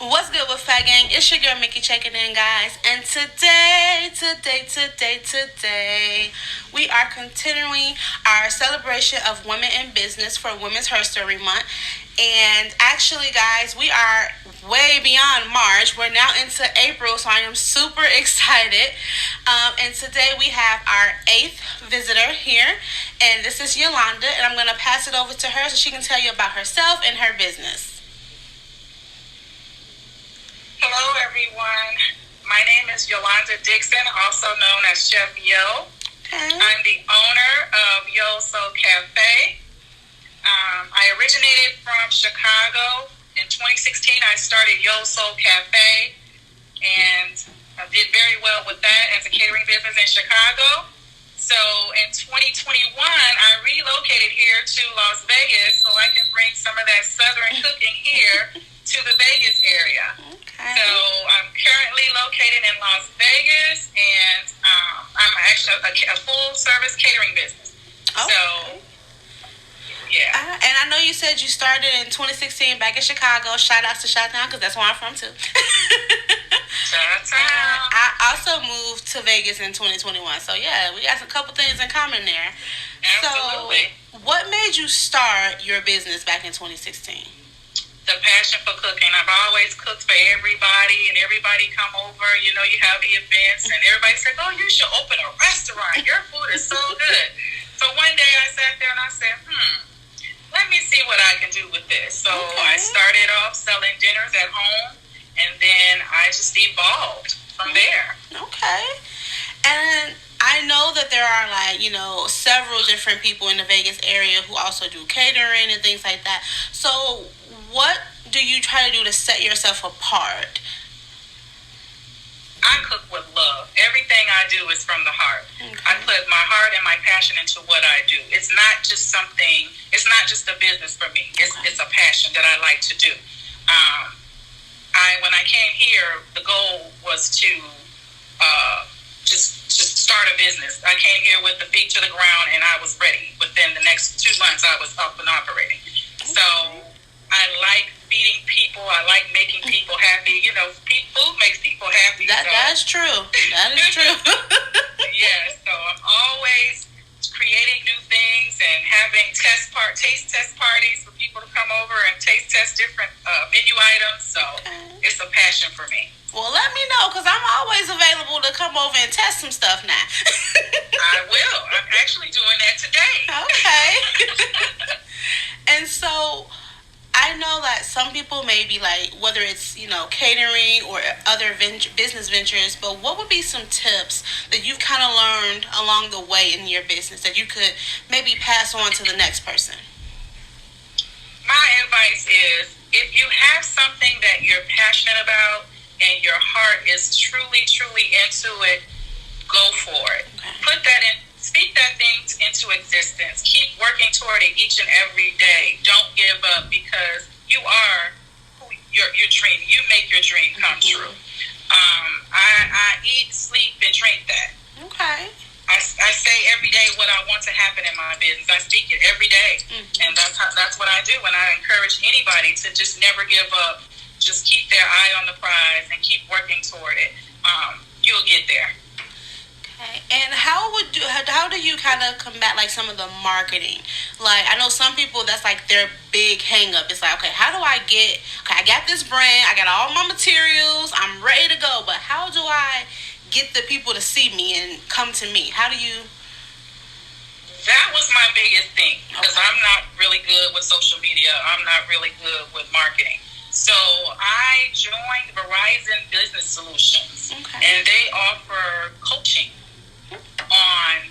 What's good with Fat Gang? It's your girl Mikki checking in, guys. And today, we are continuing our celebration of women in business for Women's HERSTORY Month. And actually, guys, we are way beyond March. We're now into April, so I am super excited. And today we have our 8th visitor here, and this is Yolanda. And I'm going to pass it over to her so she can tell you about herself and her business. Hello, everyone. My name is Yolanda Dixon, also known as Chef Yo. Okay. I'm the owner of Yossoulkafe. I originated from Chicago. In 2016, I started Yossoulkafe, and I did very well with that as a catering business in Chicago. So in 2021, I relocated here to Las Vegas so I can bring some of that Southern cooking here to the Vegas area. Okay. So I'm currently located in Las Vegas, and I'm actually a full-service catering business. Okay. So, yeah. And I know you said you started in 2016 back in Chicago. Shout outs to Chi-Town because that's where I'm from too. I also moved to Vegas in 2021. So yeah, we got a couple things in common there. Absolutely. So what made you start your business back in 2016? The passion for cooking. I've always cooked for everybody, and everybody come over. You know, you have the events, and everybody said, "Oh, you should open a restaurant. Your food is so good." So one day I sat there and I said, let me see what I can do with this. So I started off selling dinners at home, and then I just evolved from there. Okay. And I know that there are several different people in the Vegas area who also do catering and things like that. So what do you try to do to set yourself apart? I cook with love. Everything I do is from the heart. Okay. I put my heart and my passion into what I do. It's not just a business for me. It's a passion that I like to do. When I came here, the goal was to just start a business. I came here with the feet to the ground, and I was ready. Within the next 2 months, I was up and operating. Okay. So I like feeding people. I like making people happy. You know, food makes people happy. That's true. That is true. Yeah, so I'm always creating new things and having taste test parties for people to come over and taste test different menu items. So it's a passion for me. Well, let me know, because I'm always available to come over and test some stuff now. I will. I'm actually doing that today. Okay. And so I know that some people may be like, whether it's, catering or other business ventures, but what would be some tips that you've kind of learned along the way in your business that you could maybe pass on to the next person? My advice is, if you have something that you're passionate about and your heart is truly, truly into it, go for it. Okay. Speak that thing into existence. Keep working toward it each and every day. Don't give up, because you are your dream. You make your dream come true. I eat, sleep, and drink that. Okay. I say every day what I want to happen in my business. I speak it every day, and that's what I do. And I encourage anybody to just never give up. Just keep their eye on the prize and keep working toward it. You'll get there. And how do you kind of combat some of the marketing? Like, I know some people, that's like their big hang up. It's like, okay, I got this brand, I got all my materials, I'm ready to go, but how do I get the people to see me and come to me? How do you? That was my biggest thing, because I'm not really good with social media. I'm not really good with marketing. So I joined Verizon Business Solutions, and they offer coaching on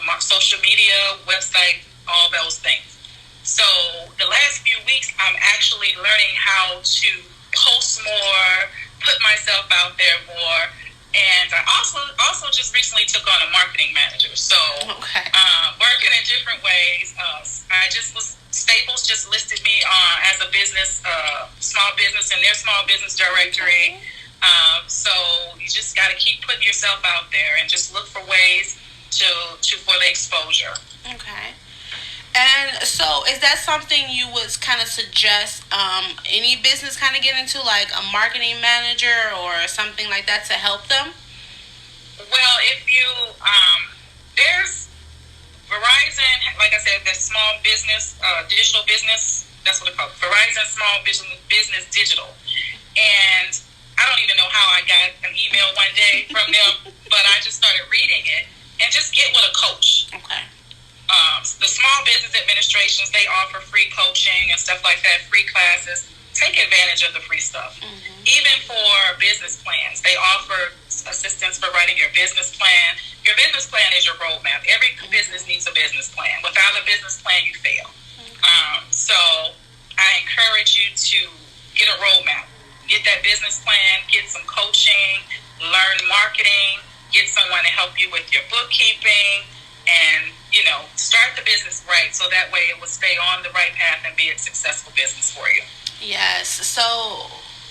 my social media, website, all those things. So the last few weeks, I'm actually learning how to post more, put myself out there more, and I also just recently took on a marketing manager. So working in different ways. Staples just listed me as a business, small business in their small business directory. So you just got to keep putting yourself out there and just look for ways for the exposure. Okay. And so, is that something you would kind of suggest any business kind of get into, like a marketing manager or something like that to help them? Well, if you there's Verizon, like I said, there's small business, digital business. That's what it's called. Verizon Small Business Digital. And I don't even know how I got an email one day from them, but I just started reading it and just get with a coach. Okay. The small business administrations, they offer free coaching and stuff like that, free classes. Take advantage of the free stuff. Mm-hmm. Even for business plans, they offer assistance for writing your business plan. Your business plan is your roadmap. Every business needs a business plan. Without a business plan, you fail. So I encourage you to get a roadmap. Get that business plan, get some coaching, learn marketing, get someone to help you with your bookkeeping, and, start the business right so that way it will stay on the right path and be a successful business for you. Yes. So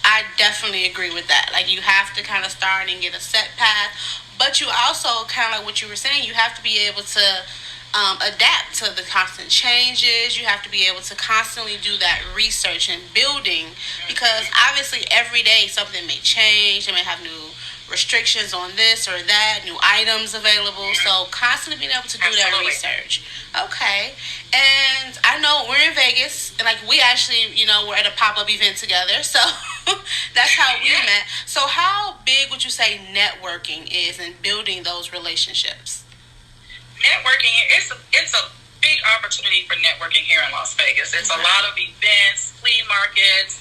I definitely agree with that. Like, you have to kind of start and get a set path, but you also kind of like what you were saying, you have to be able to adapt to the constant changes. You have to be able to constantly do that research and building, because obviously every day something may change. They may have new restrictions on this or that, new items available. So constantly being able to do that research. Okay. And I know we're in Vegas, and like we actually, we're at a pop-up event together. So that's how we met. So how big would you say networking is in building those relationships? Networking, it's a big opportunity for networking here in Las Vegas. It's a lot of events, flea markets,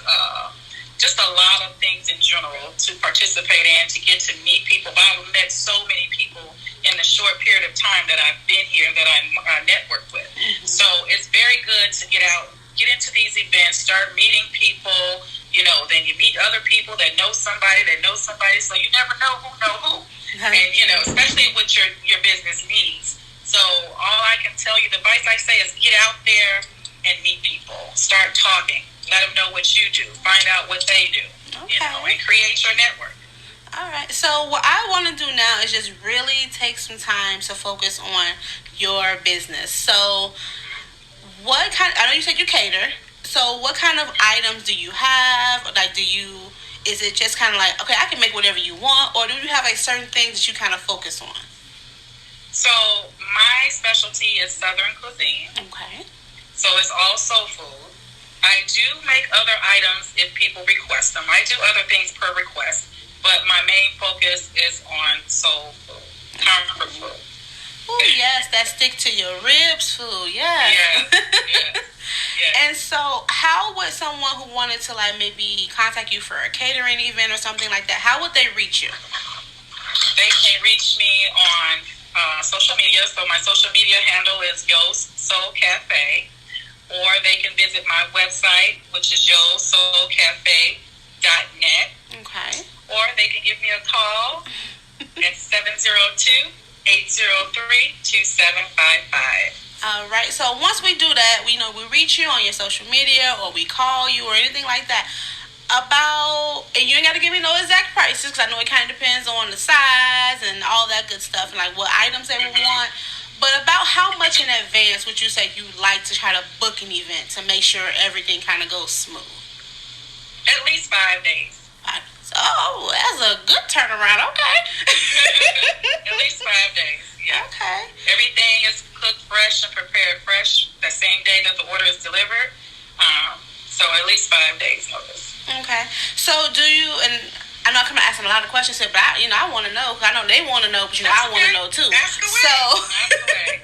just a lot of things in general to participate in, to get to meet people. I've met so many people in the short period of time that I've been here that I network with. Mm-hmm. So it's very good to get out, get into these events, start meeting people. Then you meet other people that know somebody, so you never know who know who. And, especially with your business needs. So all I can tell you, the advice I say is get out there and meet people. Start talking. Let them know what you do. Find out what they do. Okay. And create your network. All right. So what I want to do now is just really take some time to focus on your business. So I know you said you cater. So what kind of items do you have? Like, is it just kind of like, okay, I can make whatever you want, or do you have certain things that you kind of focus on? So my specialty is Southern cuisine. Okay. So it's all soul food. I do make other items if people request them. I do other things per request, but my main focus is on soul food, comfort food. Oh yes, that stick to your ribs food. Yes. Yes. And so, how would someone who wanted to maybe contact you for a catering event or something like that, how would they reach you? They can reach me on social media. So my social media handle is Yossoulkafe, or they can visit my website, which is Yossoulkafe.net. Okay. Or they can give me a call at 702-803-2755. All right. So once we do that, we reach you on your social media, or we call you, or anything like that. And you ain't got to give me no exact prices, because I know it kind of depends on the size and all that good stuff, and like what items they would want. But about how much in advance would you say you like to try to book an event to make sure everything kind of goes smooth? At least 5 days. Oh, that's a good turnaround. Okay. At least 5 days. Yeah. Okay. Everything is cooked fresh and prepared fresh the same day that the order is delivered. So at least 5 days notice. Okay. So do you, and I know I'm coming asking a lot of questions here, but I want to know, because I know they want to know, but I want to know too. Ask away.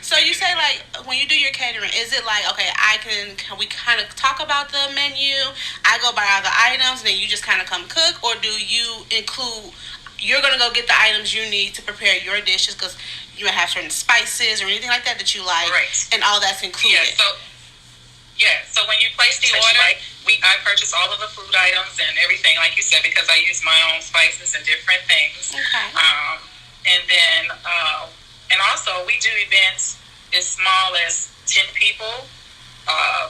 So you say, like, when you do your catering, is it like, okay, can we kind of talk about the menu? I go buy all the items, and then you just kind of come cook, or do you include, you're going to go get the items you need to prepare your dishes, because you might have certain spices or anything like that you like, right, and all that's included? So when you place the order, I purchase all of the food items and everything, like you said, because I use my own spices and different things. Okay. And then, and also we do events as small as 10 people,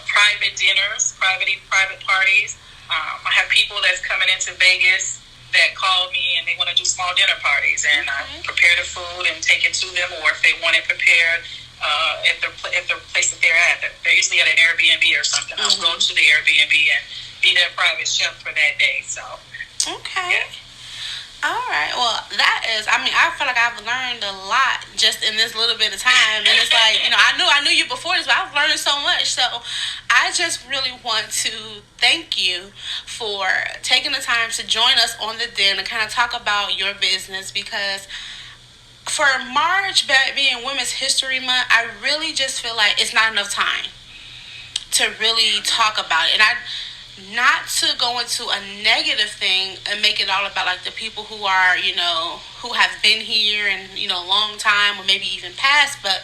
private dinners, private parties. I have people that's coming into Vegas that call me and they want to do small dinner parties, and I prepare the food and take it to them, or if they want it prepared, If the place that they're at, they're usually at an Airbnb or something. I'll go to the Airbnb and be their private chef for that day. So Okay. yeah. All right. Well, that is. I mean, I feel like I've learned a lot just in this little bit of time, and it's like I knew you before this, but I've learned so much. So, I just really want to thank you for taking the time to join us on the den and kind of talk about your business because for March being Women's History Month, I really just feel like it's not enough time to really talk about it, and I not to go into a negative thing and make it all about like the people who are who have been here and a long time or maybe even past, but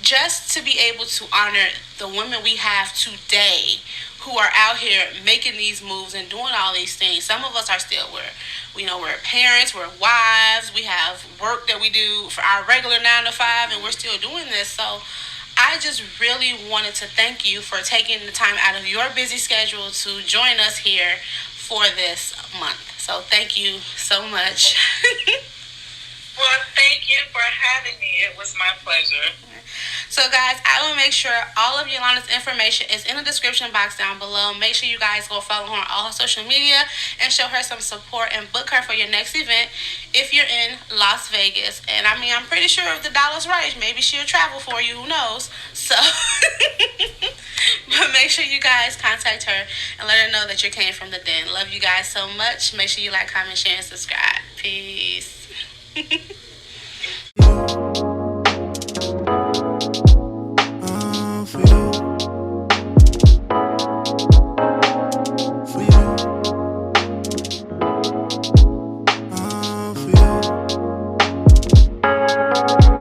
just to be able to honor the women we have today who are out here making these moves and doing all these things. Some of us are still we're parents, we're wives, we have work that we do for our regular 9 to 5, and we're still doing this. So I just really wanted to thank you for taking the time out of your busy schedule to join us here for this month. So thank you so much. Well, thank you for having me. It was my pleasure. So, guys, I will make sure all of Yolanda's information is in the description box down below. Make sure you guys go follow her on all her social media and show her some support and book her for your next event if you're in Las Vegas. And I mean, I'm pretty sure if the dollar's right, maybe she'll travel for you. Who knows? So, but make sure you guys contact her and let her know that you came from the den. Love you guys so much. Make sure you like, comment, share, and subscribe. Peace.